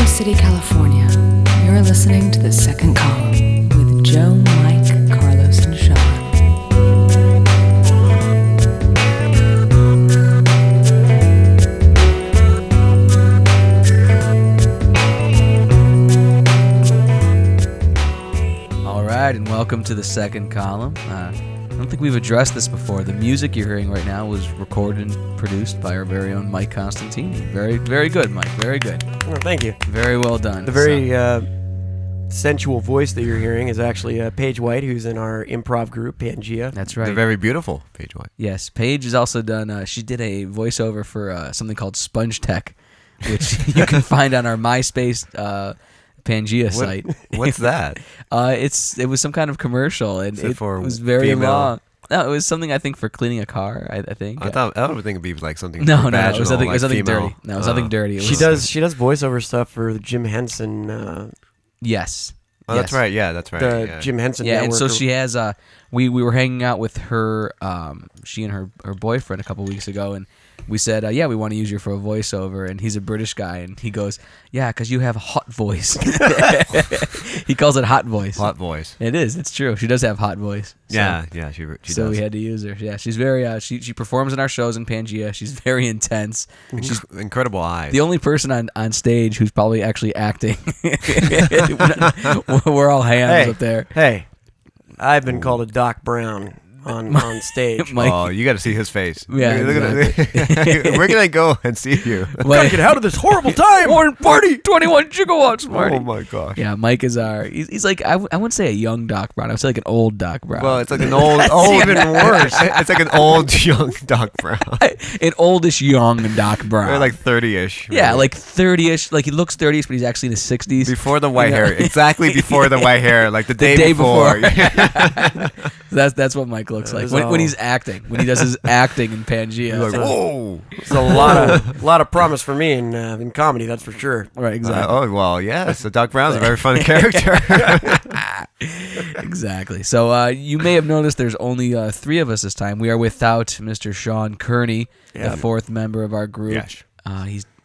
Sacramento City, California. You're listening to The Second Column with Joe, Mike, Carlos, and Sean. All right, and welcome to The Second Column. I don't think we've addressed this before. The music you're hearing right now was recorded and produced by our very own Mike Constantini. Very, very good, Mike. Very good. Oh, thank you. Very well done. The very sensual voice that you're hearing is actually Paige White, who's in our improv group, Pangea. That's right. The very beautiful Paige White. Yes, Paige has also done, she did a voiceover for something called Sponge Tech, which you can find on our MySpace Pangea site. What's that? It was some kind of commercial, and it was very female? long. No, it was something I think for cleaning a car. I think. I would think it'd be like something. No, vaginal, it was nothing. It was like nothing female. dirty. No, it was nothing dirty. She does voiceover stuff for the Jim Henson. Yes. Oh, that's right. Yeah, that's right. The Jim Henson. Yeah, and network. so she has. We were hanging out with her. She and her boyfriend a couple weeks ago, and we said, yeah, we want to use you for a voiceover. And he's a British guy, and he goes, yeah, because you have a hot voice. He calls it hot voice. Hot voice. It is. It's true. She does have hot voice. So, Yeah. She so does. we had to use her. Yeah, she's very. She performs in our shows in Pangea. She's very intense. She's Incredible eyes. the only person on stage who's probably actually acting. We're all hands up there. Hey, I've been called a Doc Brown on stage. Mike- Oh, you got to see his face. Yeah, We're gonna go and see you. Mike- Get out of this horrible time. Morning party, 21 gigawatts, Marty. Oh my gosh. Yeah, Mike is he's like, I wouldn't say a young Doc Brown. I would say like an old Doc Brown. Well, it's like an old. Even worse. It's like an old young Doc Brown. an oldish young Doc Brown. Or like 30-ish. yeah, really. like 30ish. Like he looks 30ish, but he's actually in his 60s. Before the white You know? hair. Exactly before the white hair. Like the day before. That's what Mike looks like when he's acting. When he does his acting in Pangea. You're like, whoa. It's a lot of promise for me in comedy. That's for sure. Right, exactly. Oh, well, yes. So Doc Brown's a very fun character. Exactly. So you may have noticed there's only 3 of us this time. We are without Mr. Sean Kearney, the 4th member of our group. Yes.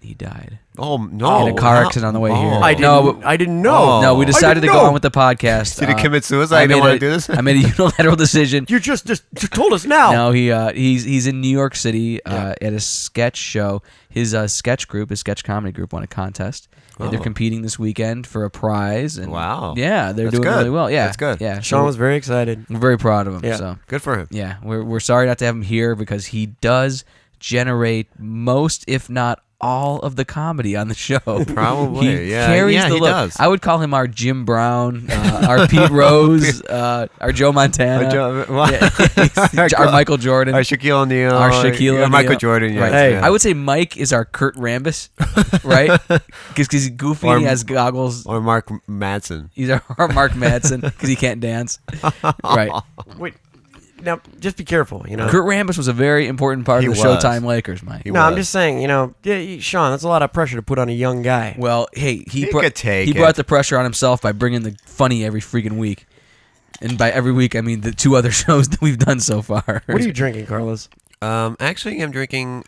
He died. Oh, no. In a car accident on the way here. I didn't know. Oh. No, we decided to go on with the podcast. Did he commit suicide? I didn't want to do this? I made a unilateral decision. You just told us now. No, he's in New York City at a sketch show. His sketch group, his sketch comedy group, won a contest. And they're competing this weekend for a prize. And Wow. Yeah, they're That's doing good. really well. Yeah, That's good. Yeah, Sean was very excited. we're very proud of him. Yeah. So Good for him. yeah, we're sorry not to have him here because he does generate most, if not all, of the comedy on the show. Probably, He yeah. carries Yeah, the he look. does. I would call him our Jim Brown, our Pete Rose, our Joe Montana, our Michael Jordan, Our Shaquille O'Neal. our Shaquille O'Neal. Michael Jordan, yes. Right. Hey. yeah. I would say Mike is our Kurt Rambis, right? Because he's goofy and he has goggles. Or Mark Madsen. He's our Mark Madsen because he can't dance. Right. Wait, now just be careful. Kurt Rambis was a very important part He of the was. Showtime Lakers, Mike. He No, I'm was. just saying. Sean, that's a lot of pressure to put on a young guy. Well, hey, he could take he it. brought the pressure on himself by bringing the funny every freaking week. And by every week, I mean the 2 other shows that we've done so far. What are you drinking, Carlos? Actually, I'm drinking.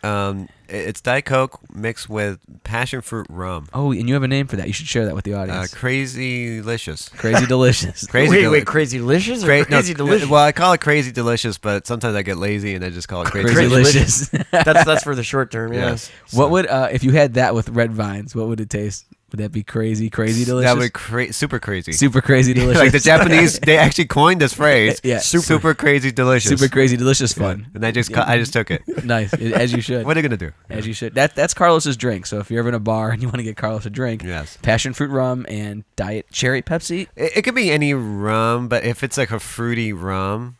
It's Diet Coke mixed with passion fruit rum. Oh, and you have a name for that. You should share that with the audience. Crazy delicious. Crazy Delicious. Wait, Crazy Delicious or Crazy Delicious? Well, I call it Crazy Delicious, but sometimes I get lazy and I just call it Crazy Crazy Delicious. Delicious. that's for the short term. Yes. What would if you had that with red vines? What would it taste? Would that be crazy delicious? That would be super crazy. Super crazy delicious. Like the Japanese, they actually coined this phrase. Yeah. Super crazy delicious. Super crazy delicious fun. And I just took it. Nice, as you should. What are you gonna do? As you should. That's Carlos's drink. So if you're ever in a bar and you want to get Carlos a drink, Yes. passion fruit rum and diet cherry Pepsi. It could be any rum, but if it's like a fruity rum,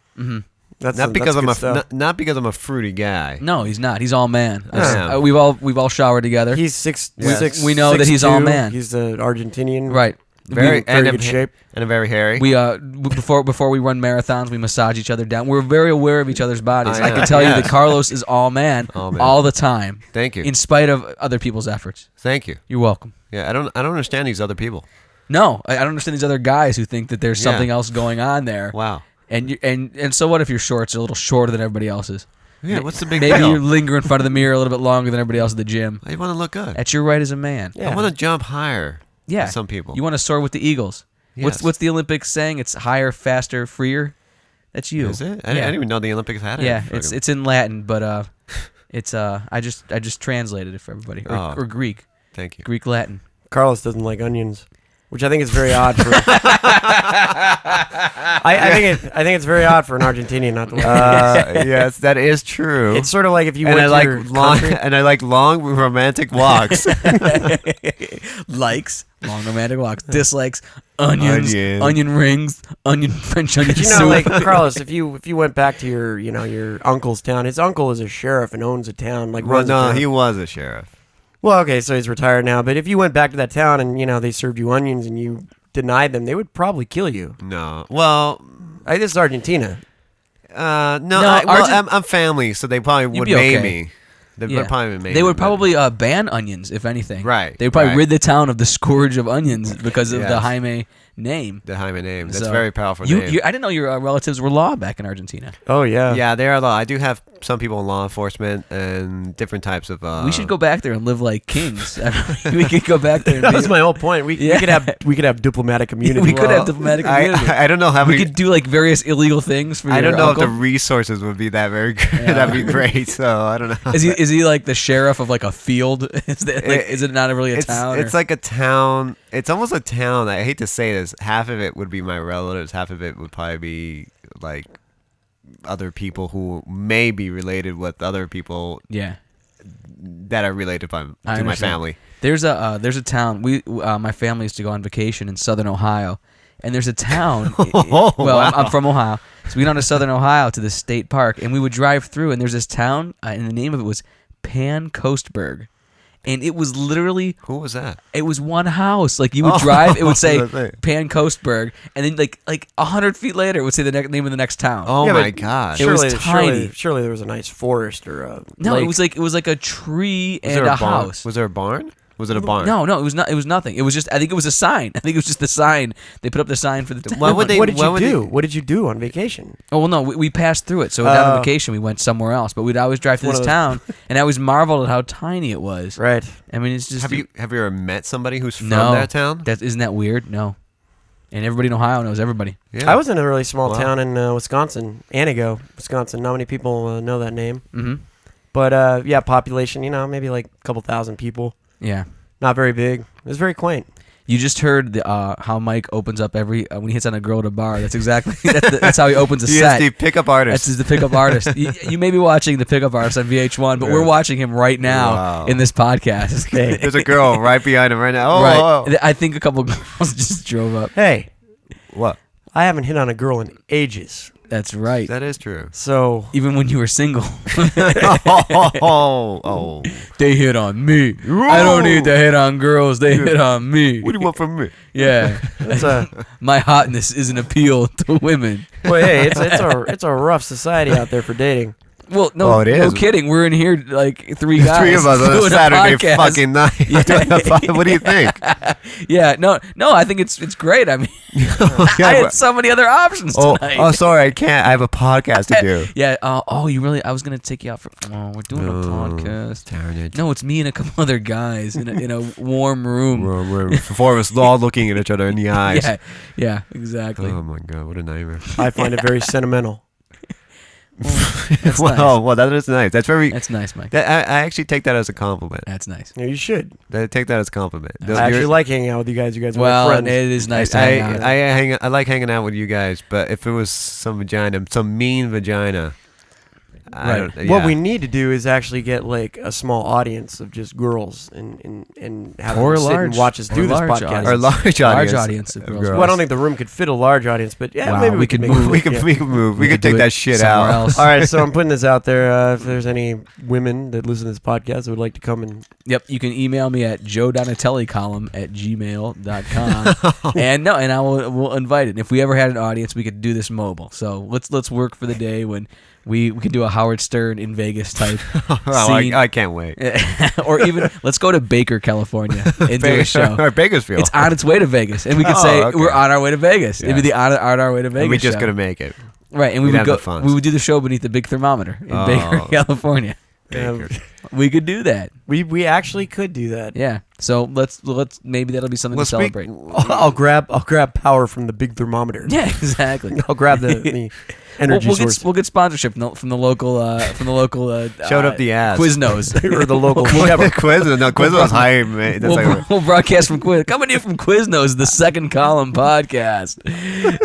That's not because I'm good stuff. not because I'm a fruity guy. No, he's not. He's all man. Yeah. We've all showered together. He's six. We know that he's all man. He's an Argentinian. Right. Very good shape. and a very hairy. We before we run marathons, we massage each other down. We're very aware of each other's bodies. I know. can tell you Yes. that Carlos is all man, All man. all the time. Thank you. In spite of other people's efforts. Thank you. You're welcome. Yeah, I don't understand these other people. No, I don't understand these other guys who think that there's something else going on there. Wow. And so what if your shorts are a little shorter than everybody else's? Yeah, what's the big Maybe deal? you linger in front of the mirror a little bit longer than everybody else at the gym. I want to look good. That's your right as a man. Yeah. I want to jump higher. Yeah. Than some people. You want to soar with the Eagles. Yes. What's the Olympics saying? It's higher, faster, freer. That's you. Is it? I didn't even know the Olympics had it. Yeah, it's in Latin, but it's I just translated it for everybody, or Greek. Thank you. Greek Latin. Carlos doesn't like onions, which I think is very odd for. I think it's very odd for an Argentinian not to like. Yes, that is true. It's sort of like if you and went I to your like long country- and I like long romantic walks. Likes long romantic walks, dislikes onions, Onion. onion rings, French onion But soup. like Carlos, if you went back to your uncle's town, his uncle is a sheriff and owns a town. Like Well, runs a no, town. he was a sheriff. Well, okay, so he's retired now. But if you went back to that town and they served you onions and you denied them, they would probably kill you. No, well, This is Argentina. I'm family, so they probably would be maim okay. me. They Yeah. would probably maim They me, would but- probably ban onions, if anything. Right, They would probably right. rid the town of the scourge of onions because of the Yes. Jaime name. the Jaime name. That's So, a very powerful you, name. I didn't know your relatives were law back in Argentina. Oh yeah. Yeah, there are a lot. I do have some people in law enforcement and different types of. We should go back there and live like kings. We could go back there. And That be, was my whole point. We could have diplomatic immunity. We could have diplomatic immunity. I don't know how we many. could do like various illegal things for I your don't know uncle. if the resources would be that very good. Yeah. That'd be great. So I don't know. Is he like the sheriff of like a field? Is it not really a town? It's like a town. It's almost a town. I hate to say this. Half of it would be my relatives. Half of it would probably be like other people who may be related with other people yeah. that are related to my understand. family. There's a town. My family used to go on vacation in southern Ohio, and there's a town. Oh, well, wow. I'm from Ohio, so we went on to southern Ohio to the state park, and we would drive through, and there's this town, and the name of it was Pan Coastberg. And it was literally, Who was that? it was one house. Like you would Oh, drive, it would say that's right. Pan Coastberg, and then like 100 feet later, it would say the name of the next town. Oh Yeah, my but gosh! It was Surely, tiny. surely there was a nice forest or a No, lake. it was like a tree Was and there a barn? house. Was there a barn? Was it a barn? No, it was not. It was nothing. It was just. I think it was a sign. I think it was just the sign. They put up the sign for the town. Why would they- What did why you would do? they- What did you do on vacation? Oh well, no, we passed through it. So down on Oh. vacation, we went somewhere else. But we'd always drive through One this of town, and I always marveled at how tiny it was. Right. I mean, it's just. Have you ever met somebody who's from No. that town? Isn't that weird? No. And everybody in Ohio knows everybody. Yeah. I was in a really small Wow. town in Wisconsin, Anago, Wisconsin. Not many people know that name. Mm-hmm. But yeah, population, maybe like a couple thousand people. Yeah. Not very big. It was very quaint. You just heard how Mike opens up every when he hits on a girl at a bar. That's exactly that's how he opens a He set. is the pickup artist. That's the pickup artist. You may be watching the pickup artist on VH1, but we're Yeah. watching him right now Wow. in this podcast. Hey, There's a girl right behind him right now. Oh, right. oh. I think a couple girls just drove up. hey, What? I haven't hit on a girl in ages. That's right. That is true. So Even when you were single, oh. they hit on me. I don't need to hit on girls. They hit on me. What do you want from me? Yeah. it's a My hotness is an appeal to women. well, hey, it's a rough society out there for dating. Well, no, Oh, it no is. kidding. We're in here like three guys. Three of us on doing a Saturday podcast. fucking night. What do you think? Yeah, no. I think it's great. I mean, I had so many other options tonight. Oh, sorry, I can't. I have a podcast to do. Yeah. You really? I was gonna take you out for. Oh, we're doing a podcast. Darn it. No, it's me and a couple other guys in a warm room. We're four of us all looking at each other in the eyes. Yeah, exactly. Oh my god, what a nightmare. I find it very sentimental. That's well, nice. well, that is nice. That's very. That's nice, Mike. I actually take that as a compliment. That's nice. You should. I take that as a compliment. I actually like hanging out with you guys. You guys are my Well, friends. it is nice to hang out. I like hanging out with you guys, but if it was some mean vagina, I Right. don't. What yeah. we need to do is actually get like a small audience of just girls and have Or them sit large- and watch us or do this large podcast. audience. Our large audience of girls. Well, I don't think the room could fit a large audience, but yeah, Wow, maybe we could could make move. it. we could Yeah. we could move. We We could could do take it that shit somewhere out. else. All right, so I'm putting this out there. If there's any women that listen to this podcast that would like to come and Yep, you can email me at joedonatellicolumn@gmail.com. and I will invite it. If we ever had an audience, we could do this mobile. So let's work for the day when we can do a Howard Stern in Vegas type scene. I can't wait. Or even let's go to Baker, California and do a show. Or Bakersfield. It's on its way to Vegas, and we could Oh, say okay. we're on our way to Vegas. It'd be Yes. on our way to Vegas. And we're just show. gonna make it. Right, and we We'd would have the funds. we would do the show beneath the big thermometer in Baker, California. We could do that. We actually could do that. Yeah. So let's maybe that'll be something to celebrate. I'll grab power from the big thermometer. Yeah, exactly. I'll grab the energy source. We'll get sponsorship from the local Showed up the ass. Quiznos or the local whichever. Quiznos hired me. We'll broadcast from Quiz. Coming in from Quiznos, the Second Column podcast.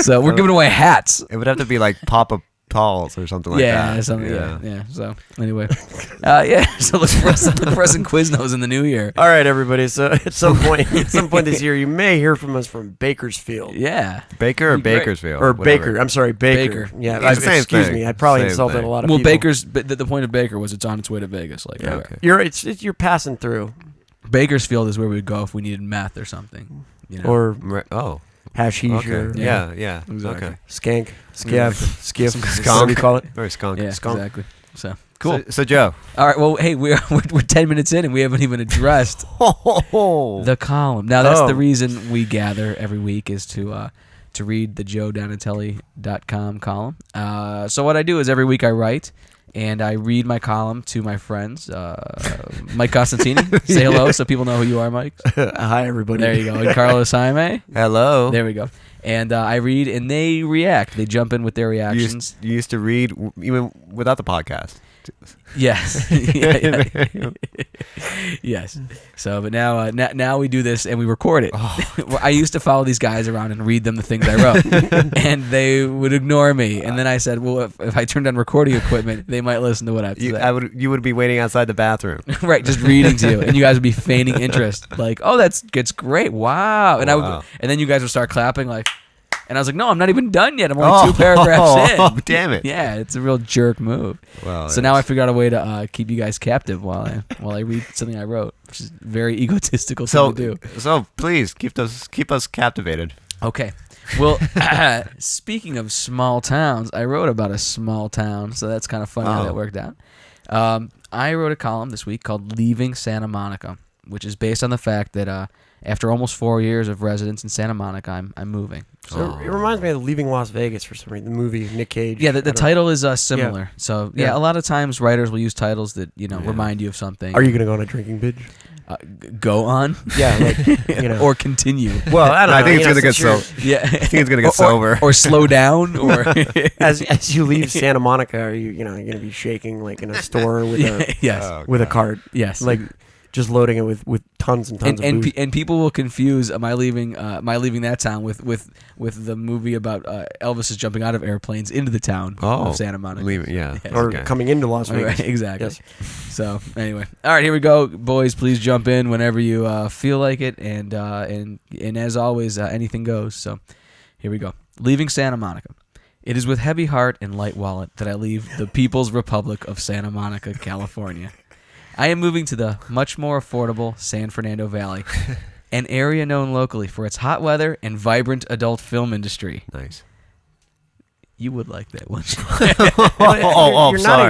So we're giving away hats. It would have to be like Papa Paul's or something like that. Yeah. So anyway, So look for us in Quiznos in the new year. All right, everybody. So at some point this year, you may hear from us from Bakersfield. Yeah. Baker or Bakersfield Or whatever. Baker. I'm sorry, Baker. Yeah. It's the same excuse thing. me. I probably Same insulted thing. a lot of Well, people. but the point of Baker was it's on its way to Vegas. Like, Yeah, okay. You're passing through. Bakersfield is where we'd go if we needed meth or something. You know? Or hashish Okay. or Yeah. Exactly. Okay. skank, skiff, Skunk. whatever you call it. Very skunk. Yeah, Skunk. exactly. So cool. So Joe. All right. Well, hey, we're 10 minutes in and we haven't even addressed the column. Now that's the reason we gather every week is to read the JoeDonatelli.com column. So what I do is every week I write and I read my column to my friends. Mike Costantini, say hello so people know who you are, Mike. Hi, everybody. There you go. And Carlos Jaime. Hello. There we go. And I read and they react. They jump in with their reactions. You used to read even without the podcast. Yes. Yes. So, but now we do this and we record it. I used to follow these guys around and read them the things I wrote, and they would ignore me. And then I said, well, if I turned on recording equipment, they might listen to what I have to say. You would be waiting outside the bathroom. Right, just reading to you, and you guys would be feigning interest, like, "Oh, that's great, wow!" And and then you guys would start clapping, like, and I was like, "No, I'm not even done yet. I'm only 2 paragraphs in." Oh, damn it! Yeah, it's a real jerk move. Well, so now I figured out a way to keep you guys captive while I read something I wrote, which is very egotistical thing to do. So please keep us captivated. Okay. Well, speaking of small towns, I wrote about a small town, so that's kind of funny how that worked out. I wrote a column this week called "Leaving Santa Monica," which is based on the fact that after almost 4 years of residence in Santa Monica, I'm moving. So it reminds me of Leaving Las Vegas for some reason. The movie Nick Cage. Yeah, the title is similar. Yeah. So a lot of times writers will use titles that remind you of something. Are you going to go on a drinking binge? Go on? Yeah, or continue. Well, I don't know. I think it's gonna get so. Yeah, I think it's gonna get sober. Or slow down. Or as you leave Santa Monica, are you're gonna be shaking like in a store with a cart? Yes, like just loading it with tons and tons of booze. And people will confuse am I leaving that town with the movie about Elvis is jumping out of airplanes into the town of Santa Monica. Yes. Or coming into Las Vegas. Right, exactly. Yes. So anyway, all right, here we go, boys. Please jump in whenever you feel like it, and as always, anything goes. So here we go. Leaving Santa Monica. It is with heavy heart and light wallet that I leave the People's Republic of Santa Monica, California. I am moving to the much more affordable San Fernando Valley, an area known locally for its hot weather and vibrant adult film industry. Nice. You would like that, wouldn't you?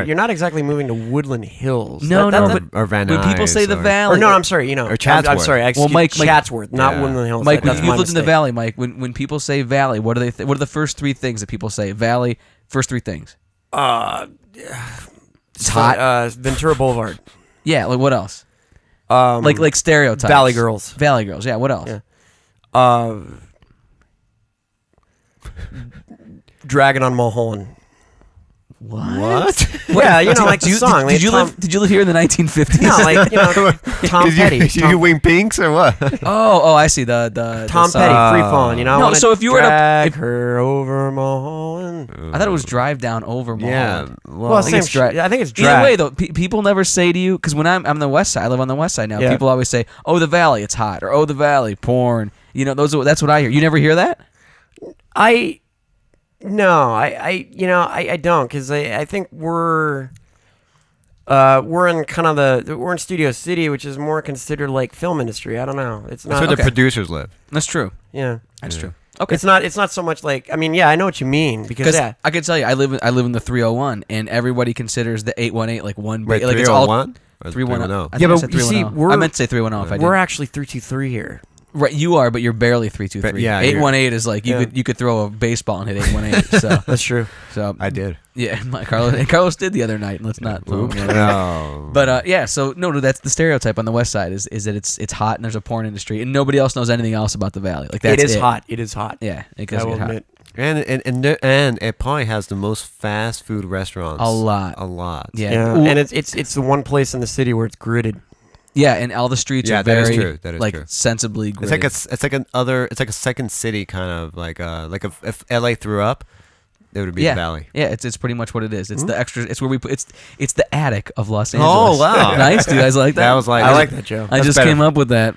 You're not exactly moving to Woodland Hills. No, or Van when people Nuys say the valley. Or no, I'm sorry. Or Chatsworth. I'm sorry. Well, Mike, Chatsworth, not Woodland Hills. Mike, That's you've my lived in the mistake. valley, Mike. When people say valley, what are what are the first 3 things that people say? Valley. First 3 things. It's hot. Ventura Boulevard. Yeah. Like what else? Like stereotypes. Valley Girls. Valley Girls. Yeah. What else? Yeah. Dragon on Mulholland. What? Yeah, like the song. Did you live here in the 1950s? No, like Tom Petty. Did you wing pinks or what? Oh, I see. The Tom song. Petty, Free Falling. No, so if you were drag her over Mulholland. I thought it was drive down over Mulholland. Yeah. Well, I think it's drag. Either way, though, people never say to you, because when I'm on the west side, I live on the west side now. Yeah. People always say, "Oh, the valley, it's hot," or "Oh, the valley, porn." That's what I hear. You never hear that? No, I don't, because I think we're in we're in Studio City, which is more considered like film industry. I don't know. It's not. That's where the producers live. That's true. Yeah, that's true. Okay, it's not so much like. I mean, yeah, I know what you mean because I can tell you, I live in the 301, and everybody considers the 818 like one. Wait, like 301? it's all 310. Yeah, but you see, I meant to say 310. If I did. We're actually 323 here. Right, you are, but you're barely 323. But, yeah, 818 is like Yeah. you could throw a baseball and hit 818. So That's true. I did. Yeah, Carlos did the other night, and let's not. Throw him away. No. But yeah, so no, that's the stereotype on the west side is that it's hot and there's a porn industry and nobody else knows anything else about the valley. Like that's It is hot. It is hot. Yeah, it I does will get hot. admit. And it probably has the most fast food restaurants. A lot. Yeah, Yeah, Ooh, and it's the one place in the city where it's gridded. yeah, and all the streets Yeah, are that is very true. That is like true. sensibly It's gridded. like a second city kind of like if LA threw up, it would be yeah, the valley. yeah, it's pretty much what it is. It's the extra. It's where we put. It's the attic of Los Angeles. Oh, wow. Nice. Do you guys like that? That was like I like that, Joe. I just better. came up with that.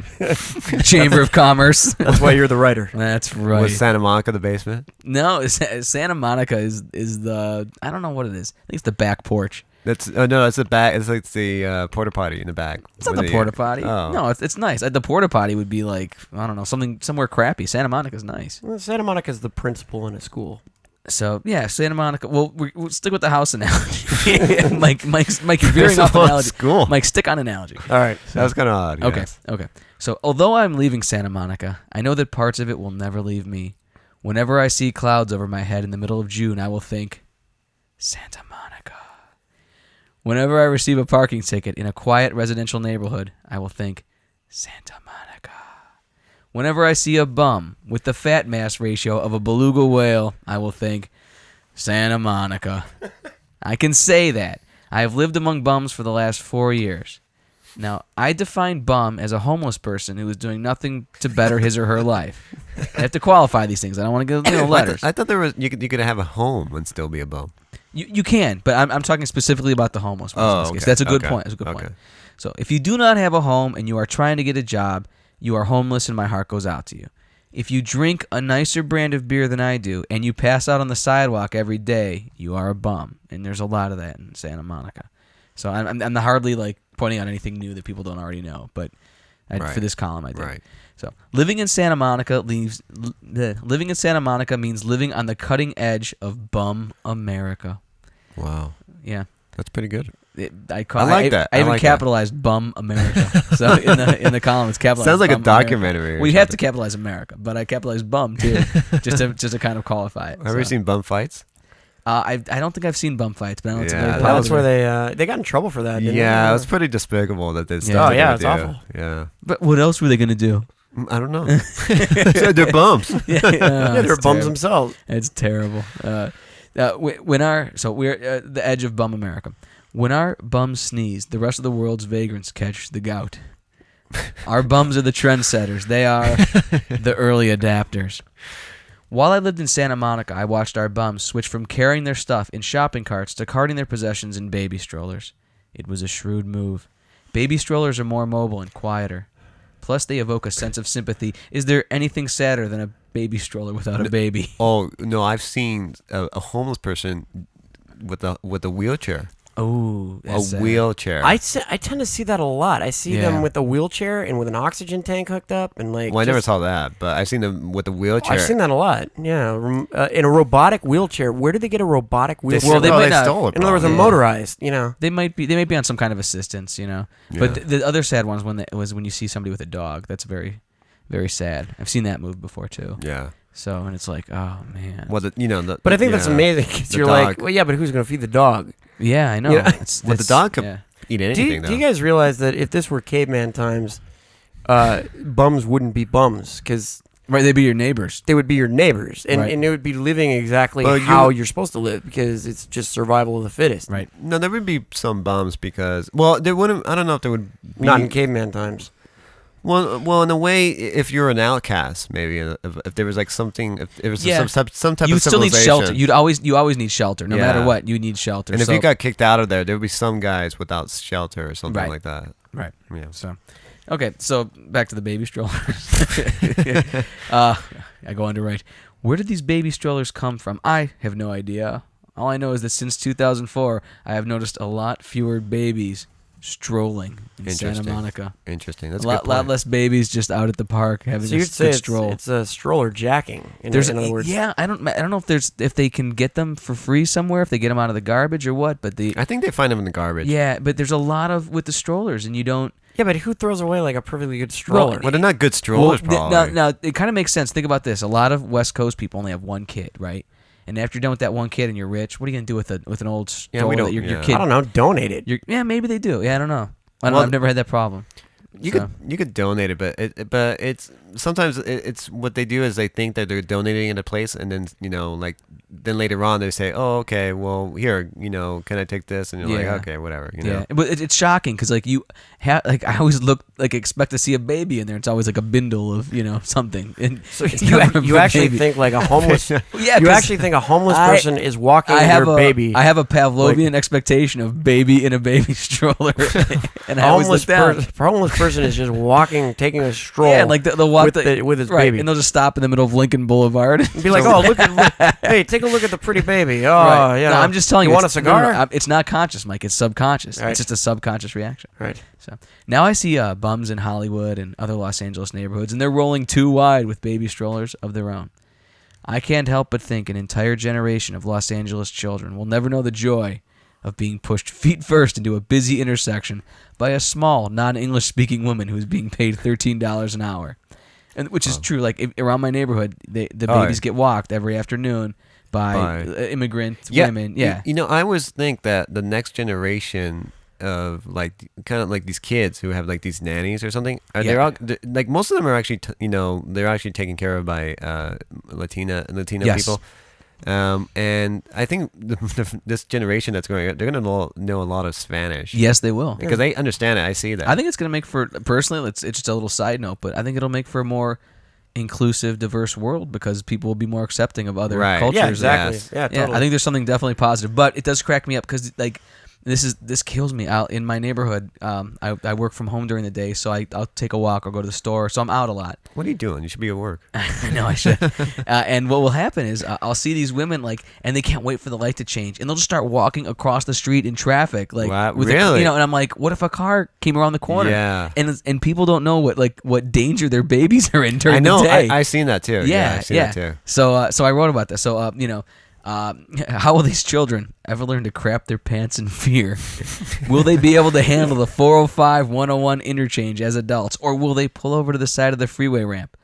Chamber of Commerce. That's why you're the writer. That's right. Was Santa Monica the basement? No, Santa Monica is the I don't know what it is. I think it's the back porch. That's no, it's the back. It's like the porta potty in the back. It's not the porta potty. Oh. No, it's nice. The porta potty would be like I don't know somewhere crappy. Santa Monica's nice. Well, Santa Monica's the principal in a school. So yeah, Santa Monica. Well, we'll stick with the house analogy. Mike, you're veering off analogy. School. Mike, stick on analogy. All right. That was kind of odd. Okay, yes. okay. So although I'm leaving Santa Monica, I know that parts of it will never leave me. Whenever I see clouds over my head in the middle of June, I will think, Santa Monica. Whenever I receive a parking ticket in a quiet residential neighborhood, I will think, Santa Monica. Whenever I see a bum with the fat mass ratio of a beluga whale, I will think, Santa Monica. I can say that. I have lived among bums for the last 4 years. Now, I define bum as a homeless person who is doing nothing to better his or her life. I have to qualify these things. I don't want to get letters. I thought there was you could have a home and still be a bum. You can, but I'm talking specifically about the homeless ones. Oh, in this case. okay, That's a good okay, point. That's a good okay. point. So if you do not have a home and you are trying to get a job, you are homeless and my heart goes out to you. If you drink a nicer brand of beer than I do and you pass out on the sidewalk every day, you are a bum. And there's a lot of that in Santa Monica. So I'm hardly like pointing out anything new that people don't already know, but Right. for this column I did. Right. So living in Santa Monica means living on the cutting edge of bum America. Wow, Yeah. that's pretty good. I like that. I I even like that. capitalized "bum America." So in the column, it's capitalized. Sounds like a Bum America. documentary or We have to something. capitalize America, but I capitalized "bum" too, just to kind of qualify it. Have you ever So, seen bum fights? I don't think I've seen bum fights, but I know it's Yeah, very that popular. That's where they got in trouble for that. Didn't Yeah, they? it was pretty despicable that they Yeah. stuff Oh, yeah, they it's do. awful. Yeah, But what else were they gonna do? I don't know. So they're bums. Yeah, Yeah, they're it's bums terrible. themselves. It's terrible. We're the edge of bum America. When our bums sneeze, the rest of the world's vagrants catch the gout. Our bums are the trendsetters. They are the early adapters. While I lived in Santa Monica, I watched our bums switch from carrying their stuff in shopping carts to carting their possessions in baby strollers. It was a shrewd move. Baby strollers are more mobile and quieter. Plus, they evoke a sense of sympathy. Is there anything sadder than a baby stroller without a baby? Oh no, I've seen a homeless person with a wheelchair. Oh, A wheelchair. I tend to see that a lot. I see Yeah. them with a wheelchair and with an oxygen tank hooked up and like. Well, I never just- saw that, but I've seen them with a wheelchair. I've seen that a lot. Yeah, in a robotic wheelchair. Where did they get a robotic wheelchair? Well, they might not- stole it. in other words, a probably. motorized. You know. They might be on some kind of assistance, you know. But Yeah. the other sad ones was when you see somebody with a dog. That's very, very sad. I've seen that move before too. Yeah. So and it's like, oh man. Well, But I think that's amazing because the you're like, dog. well, yeah, but who's going to feed the dog? Yeah, I know. Yeah. Well, the dog could yeah. eat Do anything you, though. do you guys realize that if this were caveman times, bums wouldn't be bums because Right, they'd be your neighbors. they would be your neighbors and, Right. and they would be living exactly Well, how you're supposed to live because it's just survival of the fittest. Right. No, there would be some bums because there wouldn't. I don't know if there would. Be, Not in caveman times. Well, in a way, if you're an outcast, maybe if there was like something, if there was Yeah. some type You of still need civilization. shelter. You always need shelter. No Yeah. matter what, you need shelter. And if So- you got kicked out of there, there would be some guys without shelter or something Right. like that. right. Yeah. So, okay. So back to the baby strollers. I go on to write. Where did these baby strollers come from? I have no idea. All I know is that since 2004, I have noticed a lot fewer babies strolling in Santa Interesting. Monica. Interesting. That's A a lot, good point. lot less babies just out at the park having So a you'd say good it's, stroll. it's a stroller jacking. In other words, yeah, I don't know if they can get them for free somewhere, if they get them out of the garbage or what. But I think they find them in the garbage. yeah, but there's a lot of with the strollers, and you don't. Yeah, but who throws away like a perfectly good stroller? Well, they're not good strollers, probably. Now, it kind of makes sense. Think about this. A lot of West Coast people only have one kid, right? And after you're done with that one kid and you're rich, what are you going to do with an old stroller that your kid... I don't know. Donate it. Yeah, maybe they do. Yeah, I don't know. I've never had that problem. You could donate it, but it's sometimes it's what they do is they think that they're donating it a place, and then then later on they say, oh, okay, well, here, can I take this? And you're like, okay, whatever. Yeah, but it's shocking because I always expect to see a baby in there. It's always like a bindle of something. And so you actually think like a homeless? You actually think a homeless person is walking with your baby? I have a Pavlovian expectation of baby in a baby stroller, and I always look down. A homeless person is just walking, taking a stroll. Yeah, like they'll walk with his right, baby, and they'll just stop in the middle of Lincoln Boulevard and be like, "Oh, hey, take a look at the pretty baby." Oh, right. yeah. No, I'm just telling you. You want a cigar? No, it's not conscious, Mike. It's subconscious. Right. It's just a subconscious reaction. Right. So now I see bums in Hollywood and other Los Angeles neighborhoods, and they're rolling too wide with baby strollers of their own. I can't help but think an entire generation of Los Angeles children will never know the joy of being pushed feet first into a busy intersection by a small, non-English speaking woman who is being paid $13 an hour. And which is true. Like around my neighborhood, the babies get walked every afternoon by immigrant women. Yeah. I always think that the next generation of kind of like these kids who have like these nannies or something, they're like most of them are actually they're actually taken care of by Latina yes. people. And I think this generation that's going, they're going to know a lot of Spanish. Yes, they will. Because they understand it. I see that. I think it's going to make for, personally, it's just a little side note, but I think it'll make for a more inclusive, diverse world because people will be more accepting of other cultures. Yeah, exactly. Yes. Yeah, totally. I think there's something definitely positive, but it does crack me up because this kills me. Out in my neighborhood, I work from home during the day, so I'll take a walk or go to the store, so I'm out a lot. What are you doing? You should be at work. I know I should. And what will happen is I'll see these women and they can't wait for the light to change, and they'll just start walking across the street in traffic, wow, with really? and I'm like, what if a car came around the corner? Yeah. And people don't know what danger their babies are in during the day. I seen that too. Yeah, I seen that too. So I wrote about this. So how will these children ever learn to crap their pants in fear? Will they be able to handle the 405 101 interchange as adults, or will they pull over to the side of the freeway ramp,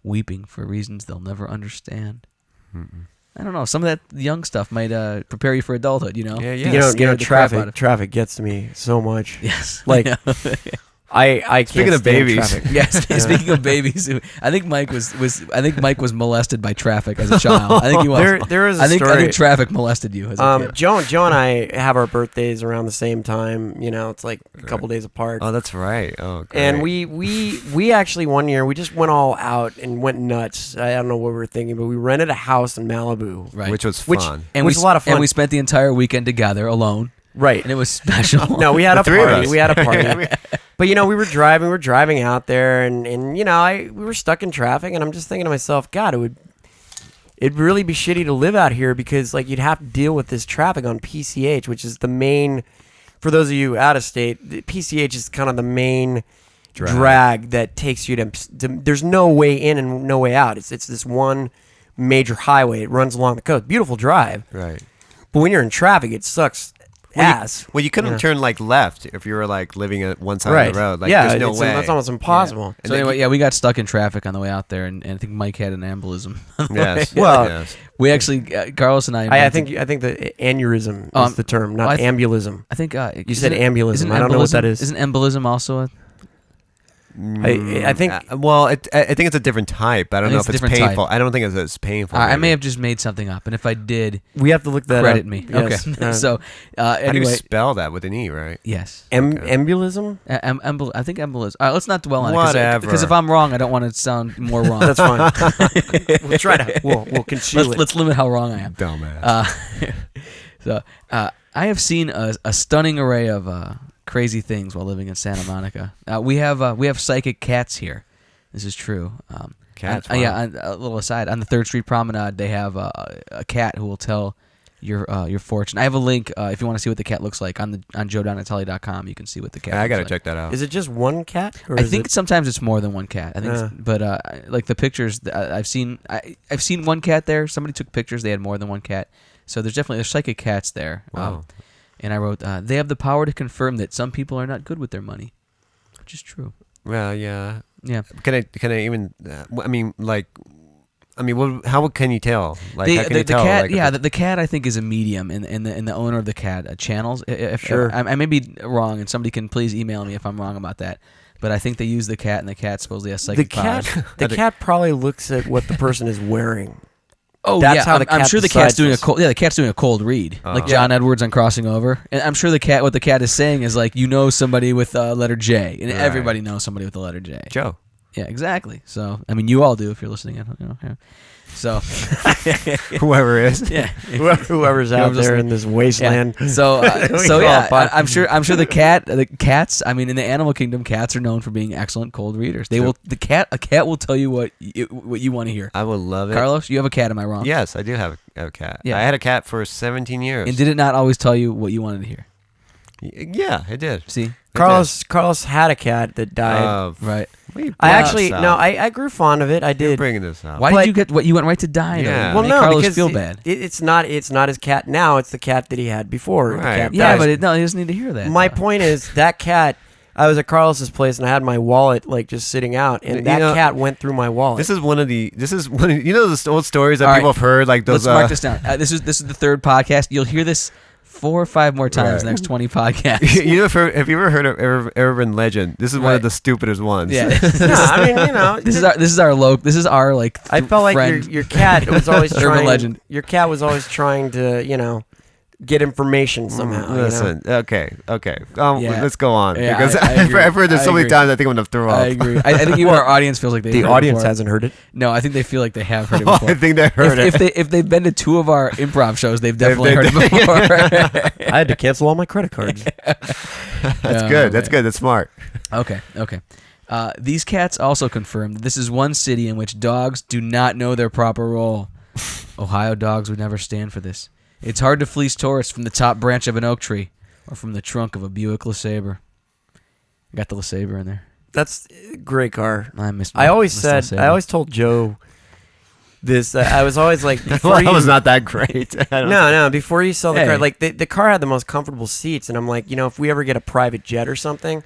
weeping for reasons they'll never understand? I don't know. Some of that young stuff might prepare you for adulthood. Yeah. Traffic gets to me so much. Yes, like. I can't Speaking of babies, yes. Speaking of babies, I think Mike was molested by traffic as a child. I think he was. There is a story. I think traffic molested you as a kid. Joe and I have our birthdays around the same time. It's like a couple days apart. Oh, that's right. Oh, great. And we actually one year we just went all out and went nuts. I don't know what we were thinking, but we rented a house in Malibu, right? Which was fun. Which was a lot of fun. And we spent the entire weekend together alone. Right. And it was special. No, we had a party. We had a party. But we were driving out there, and we were stuck in traffic, and I'm just thinking to myself, God, it'd really be shitty to live out here because you'd have to deal with this traffic on PCH, which is the main. For those of you out of state, the PCH is kind of the main drag that takes you to. There's no way in and no way out. It's this one major highway. It runs along the coast. Beautiful drive. Right. But when you're in traffic, it sucks. You couldn't turn left if you were living at one side of the road. There's no way. That's almost impossible. Yeah. So anyway, we got stuck in traffic on the way out there, and I think Mike had an embolism. Yes. Well, yes. We actually, Carlos and I think the aneurysm is the term, not ambulism. I think you said ambulism. I don't know what that is. Isn't embolism also a? I think. I think it's a different type. I don't know if it's painful. I don't think it's as painful. I may have just made something up, and if I did, we have to look that credit up. me. Yes. Okay. So how do you anyway, spell that with an E, right? Yes. Embolism. I think embolism. Let's not dwell on it. Because if I'm wrong, I don't want to sound more wrong. That's fine. We'll try to. We'll conceal it. Let's limit how wrong I am. Dumbass. So I have seen a stunning array of crazy things while living in Santa Monica. We have psychic cats here. This is true. Cats? Wow. Yeah. A little aside, on the 3rd Street Promenade, they have a cat who will tell your fortune. I have a link if you want to see what the cat looks like on joedonatelli.com. You can see what the cat. I gotta looks check that out. Is it just one cat? I think sometimes it's more than one cat. I think, but the pictures I've seen one cat there. Somebody took pictures. They had more than one cat. So there's psychic cats there. Wow. And I wrote, they have the power to confirm that some people are not good with their money. which is true. Well, yeah. Yeah. Can I even? I mean, like. I mean, how can you tell? Like, how can you tell? Cat, like, yeah, the cat I think is a medium, and the owner of the cat channels. Sure. I may be wrong, and somebody can please email me if I'm wrong about that. But I think they use the cat, and the cat supposedly has psychic powers. The cat probably looks at what the person is wearing. Oh, That's yeah, how the I'm cat sure the cat's decides doing this. the cat's doing a cold read, like John Edwards on Crossing Over. And I'm sure what the cat is saying is like, somebody with letter J, and everybody knows somebody with the letter J. Joe. Yeah, exactly. So, I mean, you all do if you're listening. Yeah. So, whoever is. Yeah, Whoever's out there in this wasteland. Yeah. So yeah, I'm sure the cats. I mean, in the animal kingdom, cats are known for being excellent cold readers. A cat will tell you what you want to hear. I would love it. Carlos, you have a cat, am I wrong? Yes, I do have a cat. Yeah. I had a cat for 17 years. And did it not always tell you what you wanted to hear? Yeah, it did. See, Carlos had a cat that died. Right. I grew fond of it. I You're did. bringing this up. Why did you get what you went right to die? Yeah. Well, Make no, Carlos because feel bad. it's not his cat now. It's the cat that he had before. The Right. cat Yeah, dies. but he doesn't need to hear that. My though. point is that cat. I was at Carlos's place and I had my wallet like just sitting out, and You that know, cat went through my wallet. This is one of the old stories that All right. people have heard, like those. Let's mark this down. This is the third podcast. You'll hear this 4 or 5 more times in the next 20 podcasts. Have you ever heard of urban legend? This is one of the stupidest ones. Yeah. I mean, This is our like. I felt like friend. your cat was always Urban trying. legend. Your cat was always trying to get information somehow. Listen, okay. Yeah. Let's go on Yeah, because I agree. I've heard this I so many agree. times. I think I'm gonna throw up. I agree. I think even our audience feels like they. The audience hasn't heard it. No, I think they feel like they have heard it Oh, before. I think they heard it. If they've been to 2 of our improv shows, they've definitely heard it before. I had to cancel all my credit cards. That's good. That's good. That's smart. Okay. These cats also confirm that this is one city in which dogs do not know their proper role. Ohio dogs would never stand for this. It's hard to fleece tourists from the top branch of an oak tree or from the trunk of a Buick LeSabre. I got the LeSabre in there. That's a great car. I always told Joe this. I was always like, before That was not that great. No, before you sell the Hey. car, like the car had the most comfortable seats, and I'm like, if we ever get a private jet or something,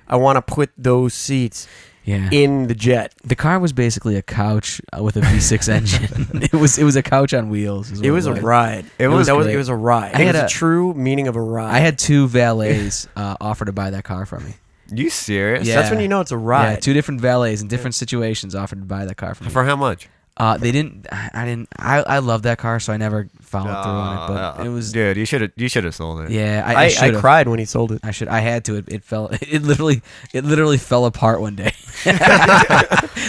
I want to put those seats in the jet. The car was basically a couch with a V6 engine. It was a couch on wheels. It was a ride. It was it great. was a ride. I It had was a a- true meaning of a ride. I had 2 valets offer to buy that car from me. You serious? Yeah. That's when you know it's a ride. Yeah, 2 different valets in different situations offered to buy that car from me. For how much? They didn't. I love that car, so I never followed through on it. But it was. Dude, you should have sold it. Yeah, I should've. cried when he sold it. I had to. It fell. It literally fell apart one day.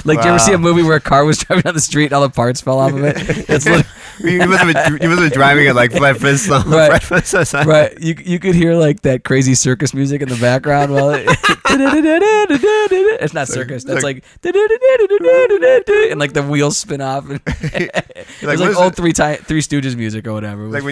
Like, did you ever see a movie where a car was driving down the street and all the parts fell off of it? It's you must have been driving it like Fred Flintstone. Right. Fred Flintstone. right. You could hear like that crazy circus music in the background while it's not circus. That's like and like the wheels spin off. And it was like old Three Stooges music or whatever. It was Like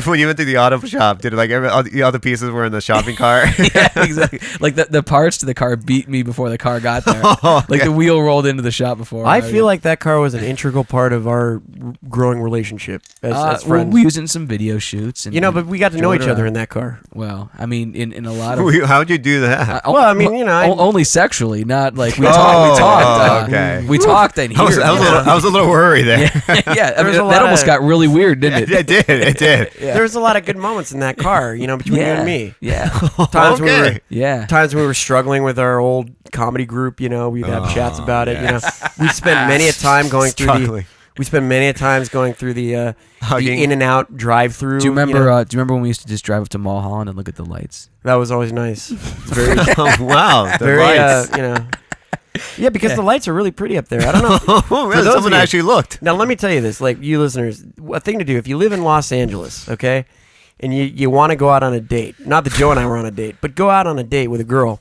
when you went to the auto shop, did like all the pieces were in the shopping cart? yeah, exactly. Like the parts to the car beat me before the car got there. Like the wheel rolled into the shop before. I feel like that car was an integral part of our growing relationship as well, friends. we used it in some video shoots. And, but we got to know drove each it other around. in that car. Well, I mean, in a lot of. How'd you do that? Well, I mean, only sexually, not like we Oh, talked. okay. We talked and here. I was a little worried there. Yeah, I There was mean, a lot that almost of- got really weird, didn't it? It did. Yeah. There was a lot of good moments in that car, between you and me. Yeah, Times Okay. times we were struggling with our old comedy group, we'd have chats about it. We spent many a time going through Struggling. the Hugging. In and Out drive-through. Do you remember? Do you remember when we used to just drive up to Mulholland and look at the lights? That was always nice. Very, wow. The Very, lights. Yeah, because the lights are really pretty up there. I don't know. Oh, really? those Someone of you- actually looked. Now, let me tell you this, like you listeners, a thing to do if you live in Los Angeles, okay, and you want to go out on a date. Not that Joe and I were on a date, but go out on a date with a girl.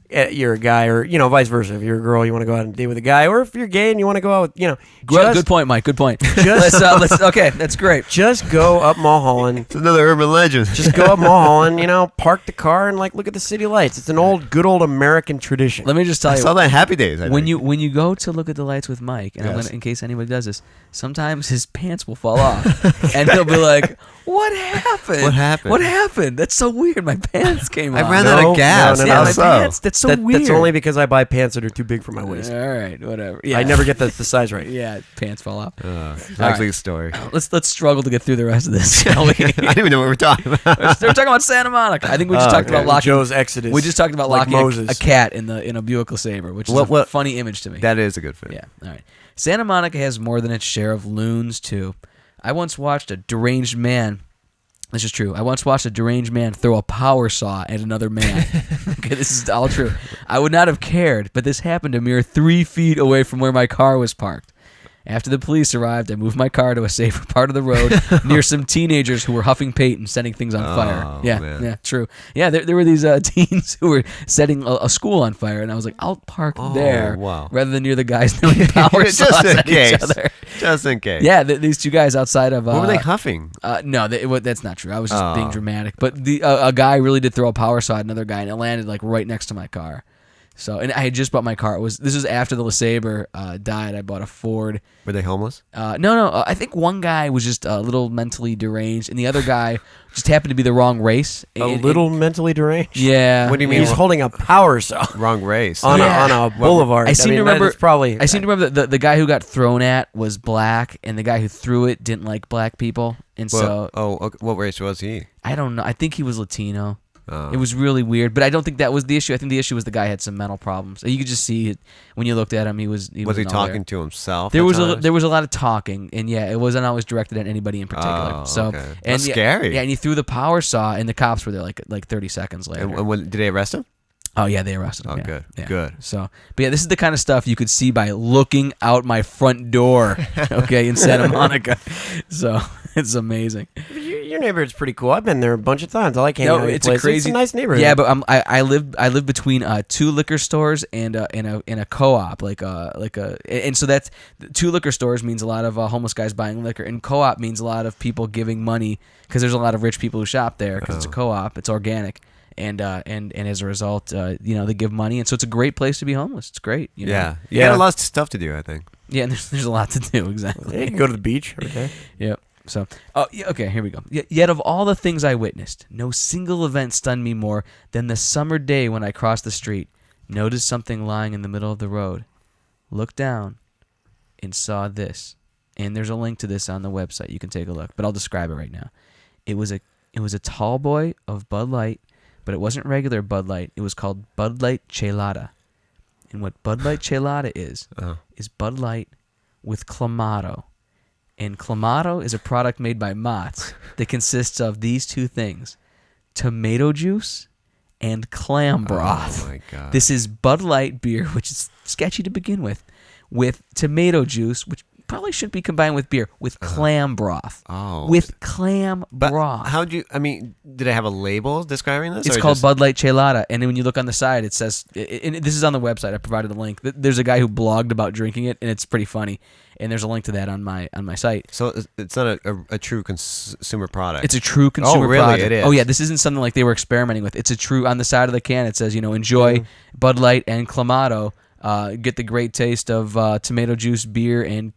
You're a guy, or vice versa. If you're a girl, you want to go out on a date with a guy, or if you're gay and you want to go out with, Good point, Mike. Good point. Let's. Okay, that's great. just go up Mulholland. It's another urban legend. Just go up Mulholland, park the car and look at the city lights. It's an good old American tradition. Let me just tell I you. saw that in Happy Days. I When think. you go to look at the lights with Mike, and I'm Yes. gonna, in case anybody does this, sometimes his pants will fall off, and he'll be like, "What happened? What happened? What happened? That's so weird. My pants came off." I ran out No, of gas. no, Yeah, no, my How so? pants. That's so weird. That's only because I buy pants that are too big for my waist. All right, whatever. Yeah. I never get the size right. Yeah, pants fall off. Actually, a story. Let's struggle to get through the rest of this, shall we? I don't even know what we're talking about. We're talking about Santa Monica. I think we just talked about locking Joe's Exodus. We just talked about like locking Moses. a cat in a Buick LeSabre, which is a funny image to me. That is a good film. Yeah. All right. Santa Monica has more than its share of loons too. I once watched a deranged man. This is true. I once watched a deranged man throw a power saw at another man. Okay, this is all true. I would not have cared, but this happened a mere 3 feet away from where my car was parked. After the police arrived, I moved my car to a safer part of the road near some teenagers who were huffing paint and setting things on fire. Yeah, man. yeah, true. Yeah, there were these teens who were setting a school on fire, and I was like, I'll park there rather than near the guys throwing power saws at each other. Just in case. Yeah, these two guys outside of... what were they huffing? No, that's not true. I was just being dramatic. But a guy really did throw a power saw at another guy, and it landed like right next to my car. So, and I had just bought my car. This was after the LeSabre died. I bought a Ford. Were they homeless? No. I think one guy was just a little mentally deranged, and the other guy just happened to be the wrong race. Mentally deranged? Yeah. What do you mean? He's holding a power saw Wrong race. on a boulevard. I seem to remember. Probably. I seem to remember the guy who got thrown at was black, and the guy who threw it didn't like black people, and so. Okay. What race was he? I don't know. I think he was Latino. It was really weird, but I don't think that was the issue. I think the issue was the guy had some mental problems. You could just see it when you looked at him. Was he talking to himself? There was a lot of talking, and yeah, it wasn't always directed at anybody in particular. Okay. And That's scary. Yeah, and he threw the power saw, and the cops were there like 30 seconds later. And did they arrest him? Oh yeah, they arrested him. Oh, yeah. good, Yeah. good. So, but yeah, this is the kind of stuff you could see by looking out my front door. Okay, in Santa Monica. So it's amazing. Your neighborhood's pretty cool. I've been there a bunch of times. I like hanging out at your it's place. a crazy. It's a nice neighborhood. Yeah, but I live between 2 liquor stores and a co-op, and so that's 2 liquor stores means a lot of homeless guys buying liquor, and co-op means a lot of people giving money because there's a lot of rich people who shop there because it's a co-op, it's organic. And as a result, they give money, and so it's a great place to be homeless. It's great. You know? Yeah, you got a lot of stuff to do, I think. Yeah, and there's a lot to do. Exactly. Yeah, you can go to the beach. Okay. Yep. So, okay, here we go. Yet of all the things I witnessed, no single event stunned me more than the summer day when I crossed the street, noticed something lying in the middle of the road, looked down, and saw this. And there's a link to this on the website. You can take a look, but I'll describe it right now. It was a tall boy of Bud Light, but it wasn't regular Bud Light. It was called Bud Light Chelada. And what Bud Light Chelada is Bud Light with Clamato. And Clamato is a product made by Mott's that consists of these 2 things: tomato juice and clam broth. Oh my god! This is Bud Light beer, which is sketchy to begin with tomato juice, which probably shouldn't be combined with beer, with clam broth. Oh. With clam broth. How'd you? I mean, did I have a label describing this? It's called Bud Light Chelada, and then when you look on the side, it says, and this is on the website. I provided a link. There's a guy who blogged about drinking it, and it's pretty funny. And there's a link to that on my site. So it's not a true consumer product. It's a true consumer really? product. It is? Oh yeah, this isn't something like they were experimenting with. It's a true. On the side of the can, it says, enjoy Bud Light and Clamato. Get the great taste of tomato juice, beer, and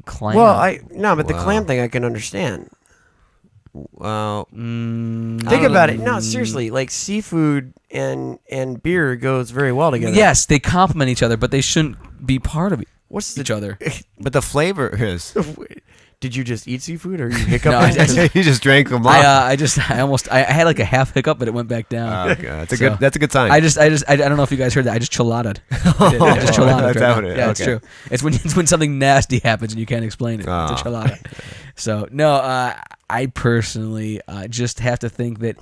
clam. Well, the clam thing I can understand. Well, Think about it. No, seriously, like seafood and beer goes very well together. Yes, they complement each other, but they shouldn't be part of each other. but the flavor is. Did you just eat seafood, or you hiccup? No, you just drank them all. I had like a half hiccup, but it went back down. Oh god, that's a good sign. I don't know if you guys heard that. I just cheladaed. I just cheladaed. That's how it is. Yeah, it's true. It's when something nasty happens and you can't explain it. It's a chelada. So no, I personally just have to think that.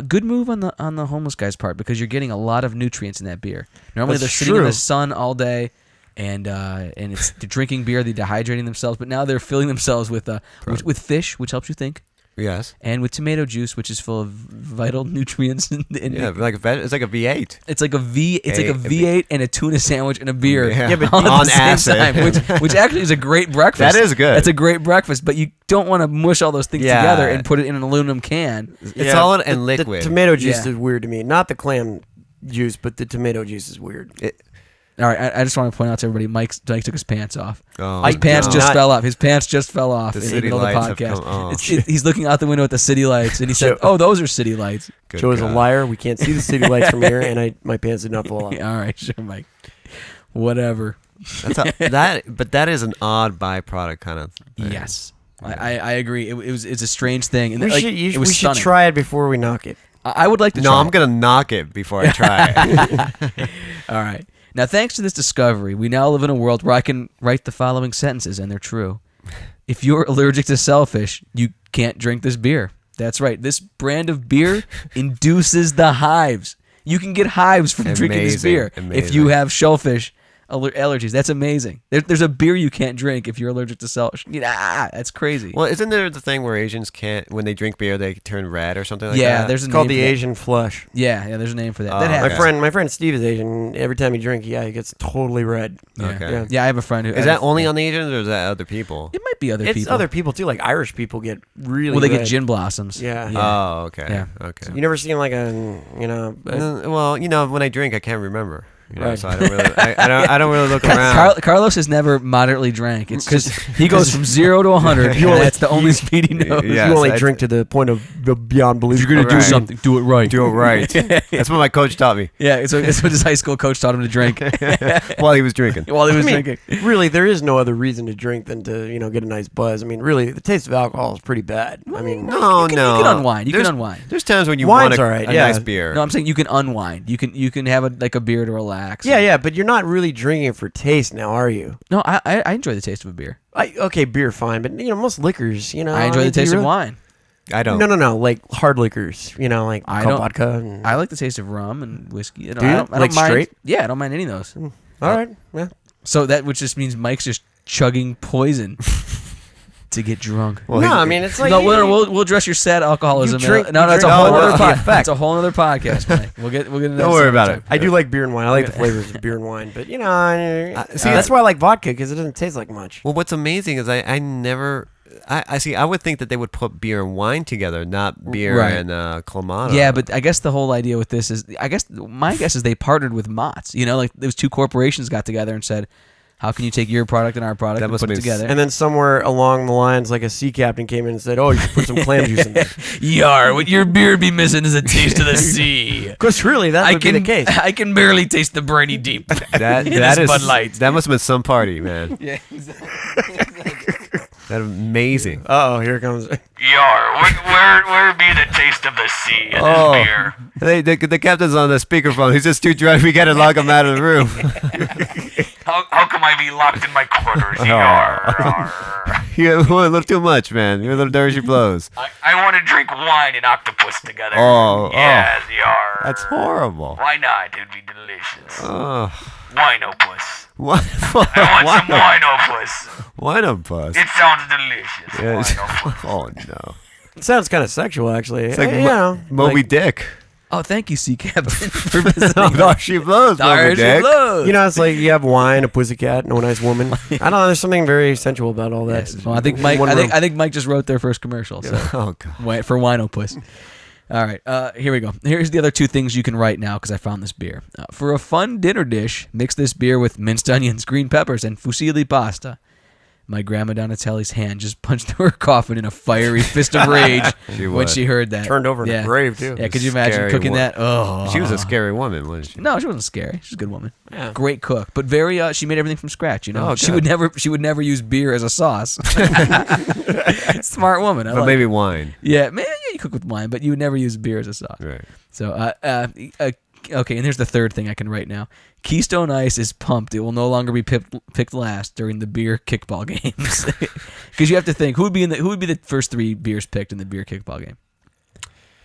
Good move on the homeless guy's part, because you're getting a lot of nutrients in that beer. Normally they're sitting in the sun all day, and they're drinking beer, they're dehydrating themselves. But now they're filling themselves with fish, which helps you think. Yes. And with tomato juice, which is full of vital nutrients. Yeah, it's like a V8. It's like a V8 and a tuna sandwich and a beer. Yeah, but on at the same acid. time, which actually is a great breakfast. That is good. That's a great breakfast, but you don't want to mush all those things together and put it in an aluminum can. It's solid and liquid. The tomato juice is weird to me. Not the clam juice, but the tomato juice is weird. All right, I just want to point out to everybody, Mike took his pants off. Oh, His pants no. just fell off. His pants just fell off The in the city middle of the lights have podcast. come- oh, He's looking out the window at the city lights, and he said, "Oh, those are city lights." Good Joe is a God. liar. We can't see the city lights from here, and my pants did not fall off. All right, sure, Mike. Whatever. But that is an odd byproduct kind of thing. Yes, I agree. It's a strange thing, and We, like, should, it we was should stunning. try it before we knock it. I would like to. No, try I'm it. gonna knock it before I try it. All right. Now, thanks to this discovery, we now live in a world where I can write the following sentences, and they're true. If you're allergic to shellfish, you can't drink this beer. That's right. This brand of beer induces the hives. You can get hives from drinking this beer if you have shellfish allergies. That's amazing. There's a beer you can't drink if you're allergic to shellfish. That's crazy. Well, isn't there the thing where Asians can't, when they drink beer, they turn red or something like yeah, that? there's a It's called name the for that. Asian flush. Yeah, there's a name for that. Oh, That okay. happens. My friend Steve is Asian. Every time he drinks, he gets totally red. Yeah. Okay. Yeah, I have a friend who Is that only on the Asians or is that other people? It might be other It's people. other people too. Like Irish people get really. Well, they red. get gin blossoms. Yeah. Oh, okay. Yeah. Okay. You never seen like a Well, when I drink, I can't remember. Right. So I don't really, I don't really look around. Carlos has never moderately drank. It's because he goes from 0 to 100. And that's the only speed he knows. Yeah. you only Yes, drink to the point of beyond belief. If you're gonna do Right. something, do it right. Do it right. That's what my coach taught me Yeah, it's what his high school coach taught him to drink while he was drinking. while he was I mean, drinking. really, there is no other reason to drink than to get a nice buzz. I mean, really, the taste of alcohol is pretty bad. I mean, No, You can unwind. You There's- can unwind. There's times when you Wine's want all right, a yeah. nice beer. No, I'm saying you can unwind. You can have a beer to relax. yeah, but you're not really drinking it for taste now, are you? No, I enjoy the taste of a beer. Okay, beer fine, but most liquors, I enjoy the do you taste of really- wine. I don't. No, like hard liquors, like I don't- vodka. And, I like the taste of rum and whiskey. I Do you? don't Like mind, straight? Yeah, I don't mind any of those. all right, yeah. So which just means Mike's just chugging poison to get drunk. Well, No, he- I mean it's like No, we'll address your sad alcoholism. You drink- no, you that's a drink- whole no, other no, podcast. fact. That's a whole other podcast, Mike. We'll get into that Don't worry about sometime. it. I do like beer and wine. I like the flavors of beer and wine, but see, that's why I like vodka because it doesn't taste like much. Well, what's amazing is I never. I see. I would think that they would put beer and wine together, not beer Right. and Clamato. Yeah, but I guess the whole idea with this is, my guess is they partnered with Mott's. Like those two corporations got together and said, "How can you take your product and our product That and must put it have been together?" And then somewhere along the lines, like a sea captain came in and said, "Oh, you should put some clam juice in there." Yar, what your beer be missing is a taste of the sea. Because really, that would be the case. I can barely taste the briny deep. that This is Bud Light. That must have been some party, man. Yeah. That's amazing. Oh, here comes. Yar, where be the taste of the sea in Oh. this beer? The captain's on the speakerphone. He's just too drunk. We got to lock him out of the room. How come I be locked in my quarters? Oh. Yar. You're a little too much, man. You're a little dirty blows. I want to drink wine and octopus together. Oh, yes, yar. That's horrible. Why not? It'd be delicious. Oh, Wineopus. what? I want some wineopus. Wineopus. It sounds delicious. Yes. Wineopus. Oh no. It sounds kind of sexual, actually. It's like Moby Moby Dick. Oh, thank you, Sea Captain, for visiting. Oh, she blows, Moby There she Dick. blows. it's like you have wine, a pussycat, no nice woman. I don't know. There's something very sensual about all that. Yes. Well, I think Mike. One I think room. I think Mike just wrote their first commercial. So Oh god. wait for Wineopus. All right, here we go. Here's the other two things you can write now because I found this beer. For a fun dinner dish, mix this beer with minced onions, green peppers, and fusilli pasta. My grandma Donatelli's hand just punched through her coffin in a fiery fist of rage She when would. she heard that. Turned over in a grave, too. Yeah, could you imagine Scary cooking wo- that? Oh, She was a scary woman, wasn't she? No, she wasn't scary. She's a good woman. Yeah. Great cook, but very. She made everything from scratch. Oh, she good. would never use beer as a sauce. Smart woman. I But like maybe it. wine. Yeah, man. Yeah, you cook with wine, but you would never use beer as a sauce. Right. So, okay, and here's the third thing I can write now. Keystone Ice is pumped. It will no longer be picked last during the beer kickball games, because you have to think who would be the first three beers picked in the beer kickball game.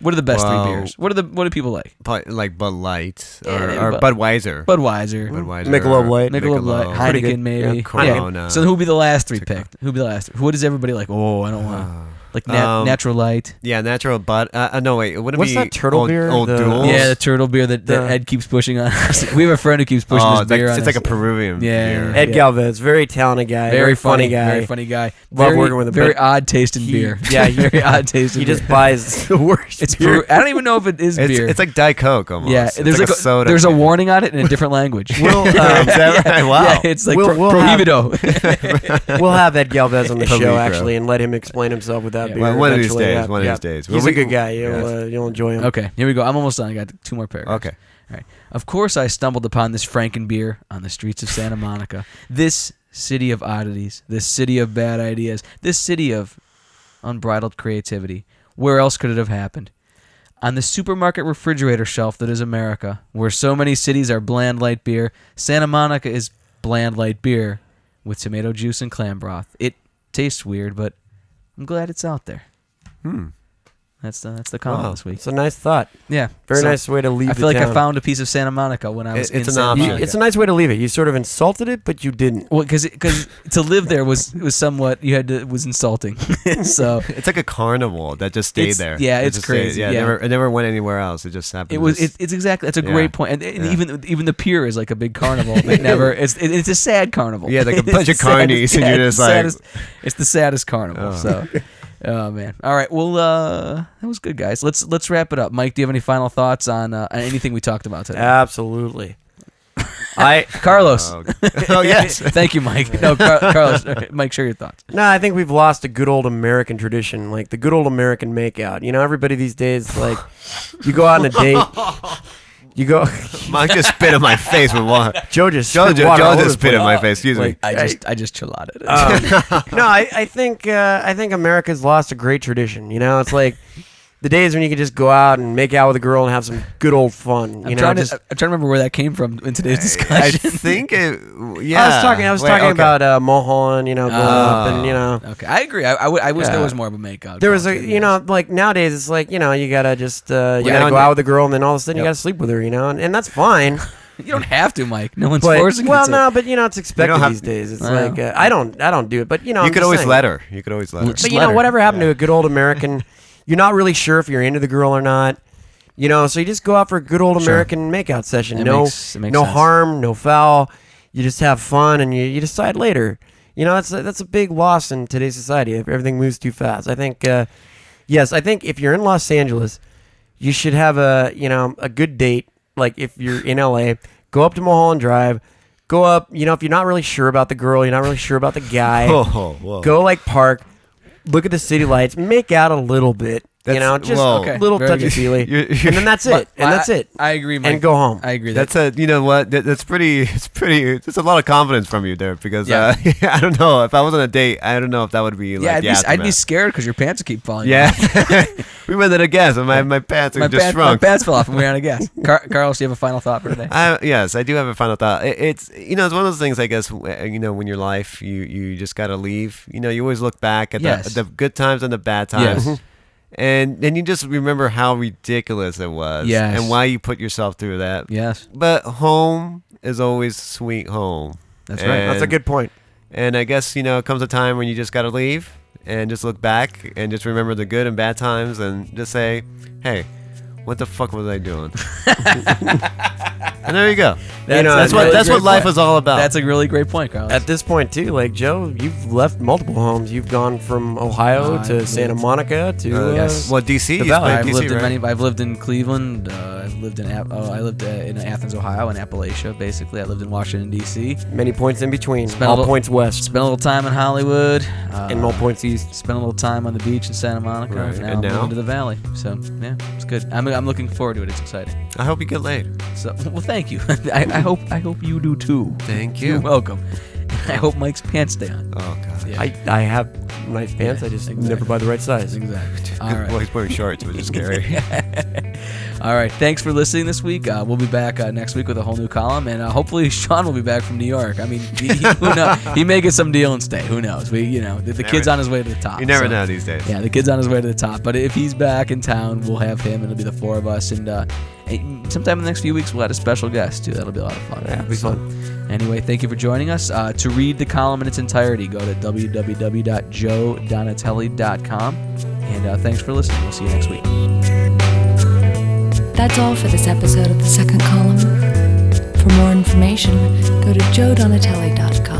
What are the best Well, three beers? What do people like? Like Bud Light Yeah, maybe or Budweiser. Budweiser, Budweiser. Michelob Light. Michelob Light, Pretty Heineken, good. maybe. Yeah, Corona. So who would be the last three Chicken. picked? Who would be the last? What does everybody like? Oh, I don't want. Like Natural Light. Yeah, natural Bud. No, wait. It wouldn't What's be that turtle old, beer? Old The- Duels? Yeah, the turtle beer that Ed keeps pushing on us. We have a friend who keeps pushing this beer on it's us. like a Peruvian beer. Ed Galvez, very talented guy, very funny guy. Very funny guy. Love working with him. Very but odd tasting he- beer. Yeah, very odd tasting he beer. just buys the worst. It's beer. I don't even know if it is beer. It's like Diet Coke almost. yeah, It's there's like a soda. there's a warning on it in a different language. Is that right? Wow. Yeah, it's like We'll have- prohibido. We'll have Ed Galvez on the show Peligro. actually, and let him explain himself with that Yeah. beer. Well, one of these eventually. days. Yeah, One of yeah. these days. He's Well, a good guy. Yes. You'll enjoy him. Okay, here we go. I'm almost done. I got 2 more paragraphs. Okay. All right. Of course, I stumbled upon this Franken beer on the streets of Santa Monica. This city of oddities. This city of bad ideas. This city of unbridled creativity. Where else could it have happened? On the supermarket refrigerator shelf that is America, where so many cities are bland light beer, Santa Monica is bland light beer with tomato juice and clam broth. It tastes weird, but I'm glad it's out there. That's the column Wow. this week. It's a nice thought. Yeah, Very so nice way to leave I the feel like I town. found a piece of Santa Monica when I was in It's an Santa option. Monica. It's a nice way to leave it. You sort of insulted it, but you didn't. Well, because to live there was somewhat was insulting. So It's like a carnival that just stayed there. yeah, It it's just stayed. crazy, Yeah, yeah. It never went anywhere else. It just happened. it was. to just- It's exactly. That's a Yeah. great point. And Yeah. even the pier is like a big carnival that never. It's a sad carnival. Yeah, like a It's bunch the of carnies, and yeah, you're it's just the like- saddest- it's the saddest carnival. Oh. So. Oh man! All right, well, that was good, guys. Let's wrap it up. Mike, do you have any final thoughts on anything we talked about today? Absolutely. Carlos, Oh yes. thank you, Mike. No, Carlos, Mike, share your thoughts. No, I think we've lost a good old American tradition, like the good old American makeout. You know, everybody these days, like, you go out on a date, you go. Mike just spit in my face with water. Joe just Joe spit water all just over spit the in my place. face. Excuse me. Like, I just chilada it. No, I think America's lost a great tradition. You know, it's like the days when you could just go out and make out with a girl and have some good old fun. I'm You know, trying just to remember where that came from in today's I discussion. think it. Yeah. I was talking okay. about Mulholland. You know, going up and you know. Okay, I agree. I wish there Yeah. was more of a makeout. There was a, culture, you yes. know, like nowadays it's like, you know, you gotta just, you now gotta and go out with a girl and then all of a sudden you Yep. gotta sleep with her, you know, and that's fine. You don't have to, Mike. No one's But, forcing you well, to. no, but you know, it's expected have- these days. It's I like, know. I don't do it, but you know, You I'm could just always saying. let her. You could always let her. Let's- But Just you let know, her. whatever happened to a good old American, you're not really sure if you're into the girl or not. You know, so you just go out for a good old Sure. American makeout session. It No, makes no sense. harm, no foul. You just have fun and you decide later. You know, that's a big loss in today's society. If everything moves too fast, I think. Yes, I think if you're in Los Angeles, you should have a good date. Like if you're in LA, go up to Mulholland Drive. Go up. You know, if you're not really sure about the girl, you're not really sure about the guy. Whoa. Go like park. Look at the city lights. Make out a little bit. You That's- know, just whoa. Okay, little very touchy feely, You're- and then that's it. And that's it. I agree, Mike. And go home. I agree. That's a. You know what? That's pretty. It's pretty. It's a lot of confidence from you there because Yeah. I don't know if I was on a date. I don't know if that would be like. yeah, the I'd be aftermath. scared because your pants would keep falling. Yeah. off. We went at a guess, and my pants are my just my shrunk. pants fell off, and we were on a guess. Carlos, do you have a final thought for today? Yes, I do have a final thought. It's it's one of those things. I guess when your life you just gotta leave. You always look back at Yes. the good times and the bad times. Yes. And then you just remember how ridiculous it was, Yes. and why you put yourself through that. Yes, But home is always sweet home. that's right. That's a good point. And I guess it comes a time when you just gotta leave and just look back and just remember the good and bad times and just say, hey, what the fuck was I doing? And there you go. That's what great life point. is all about. That's a really great point, Carlos. At this point, too, like Joe, you've left multiple homes. You've gone from Ohio I've to Santa lived- Monica to yes. Well, DC. The You Valley. played I've DC, lived in right? I've lived in Cleveland. I've lived in in Athens, Ohio, in Appalachia. Basically, I lived in Washington D.C. many points in between. Spent a All little- points west Spent a little time in Hollywood. and all points east. Spent a little time on the beach in Santa Monica. Right, Now and I'm now? moving to the Valley. So yeah, it's good. I'm looking forward to it. It's exciting. I hope you get laid. So well, thank you. I hope you do too. Thank You're you. welcome. I hope Mike's pants stay on. Oh God. Yeah. I have nice pants. Yeah, I just exactly. never buy the right size. Exactly. All Well, right. he's wearing shorts, which is scary. All right, thanks for listening this week. We'll be back next week with a whole new column, and hopefully Sean will be back from New York. I mean, who knows? He may get some deal and stay. Who knows? The kid's on his way to the top. You never know these days. Yeah, the kid's on his way to the top. But if he's back in town, we'll have him, and it'll be the four of us. And sometime in the next few weeks, we'll have a special guest too. That'll be a lot of fun. Yeah, it'll be fun. Anyway, thank you for joining us. To read the column in its entirety, go to www.joedonatelli.com. And thanks for listening. We'll see you next week. That's all for this episode of The Second Column. For more information, go to joedonatelli.com.